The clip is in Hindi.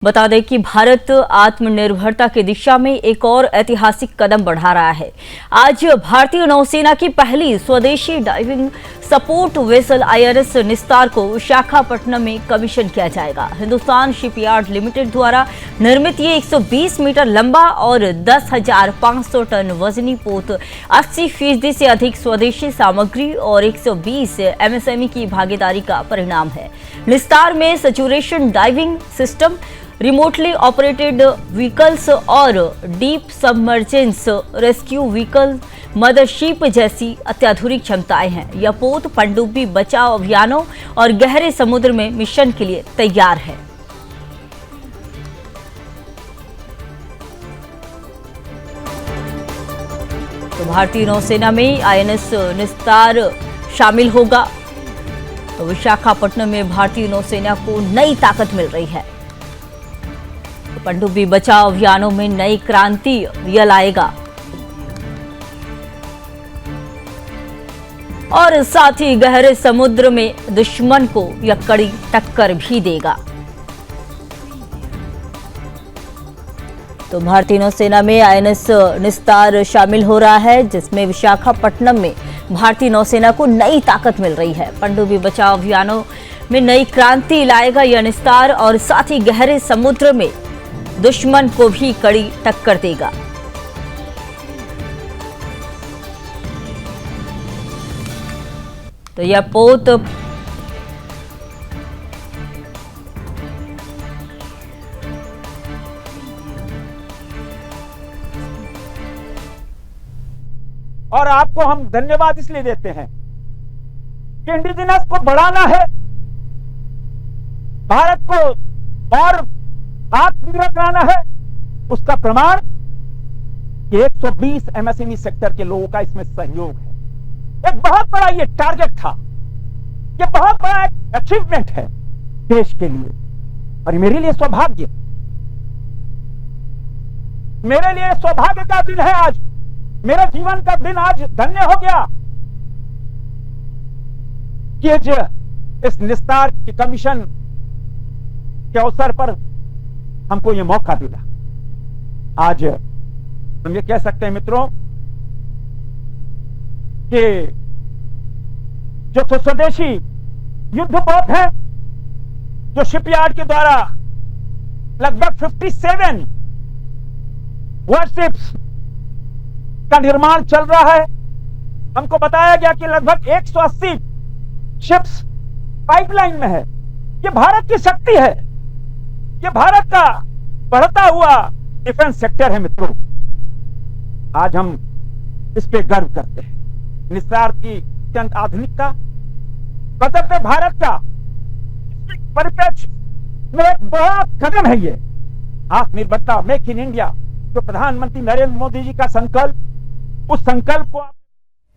बता दें कि भारत आत्मनिर्भरता की दिशा में एक और ऐतिहासिक कदम बढ़ा रहा है। आज भारतीय नौसेना की पहली स्वदेशी डाइविंग सपोर्ट वेसल आईएनएस निस्तार को विशाखापट्टनम में कमीशन किया जाएगा। हिंदुस्तान शिपयार्ड लिमिटेड द्वारा निर्मित ये 120 मीटर लंबा और 10,500 टन वजनी पोत 80% से अधिक स्वदेशी सामग्री और 120 एमएसएमई की भागीदारी का परिणाम है। निस्तार में saturation diving system, remotely operated vehicles और deep submergence rescue vehicle mothership जैसी अत्याधुनिक क्षमताएं हैं। यह पोत पनडुब्बी बचाव अभियानों और गहरे समुद्र में मिशन के लिए तैयार है। तो भारतीय नौसेना में आईएनएस निस्तार शामिल होगा। तो विशाखापट्टनम में भारतीय नौसेना को नई ताकत मिल रही है। पनडुब्बी बचाव अभियानों में नई क्रांति यह लाएगा और साथ ही गहरे समुद्र में दुश्मन को यह कड़ी टक्कर भी देगा। तो भारतीय नौसेना में आईएनएस निस्तार शामिल हो रहा है, जिसमें विशाखापट्टनम में भारतीय नौसेना को नई ताकत मिल रही है। पनडुब्बी बचाव अभियानों में नई क्रांति लाएगा यह निस्तार और साथ ही गहरे समुद्र में दुश्मन को भी कड़ी टक्कर देगा। तो यह पोत और आपको हम धन्यवाद इसलिए देते हैं कि इंडिजिनस को बढ़ाना है, भारत को और आत्मनिर्भर कराना है। उसका प्रमाण 120 एमएसएमई सेक्टर के लोगों का इसमें सहयोग है। एक बहुत बड़ा ये टारगेट था, ये बहुत बड़ा अचीवमेंट है देश के लिए और मेरे लिए सौभाग्य का दिन है आज। मेरे जीवन का दिन आज धन्य हो गया कि इस निस्तार की कमीशन के अवसर पर हमको ये मौका मिला। आज हम ये कह सकते हैं मित्रों कि जो स्वदेशी युद्धपोत है, जो शिपयार्ड के द्वारा लगभग 57 वॉरशिप्स का निर्माण चल रहा है, हमको बताया गया कि लगभग 180 शिप्स पाइपलाइन में है। ये भारत की शक्ति है, ये भारत का बढ़ता हुआ डिफेंस सेक्टर है। मित्रों, आज हम इस पे गर्व करते हैं। निस्तार की अत्यंत आधुनिकता बदलते भारत का परिप्रेक्ष्य में एक बड़ा कदम है। ये आत्मनिर्भरता, मेक इन इंडिया, जो प्रधानमंत्री नरेंद्र मोदी जी का संकल्प, उस संकल्प को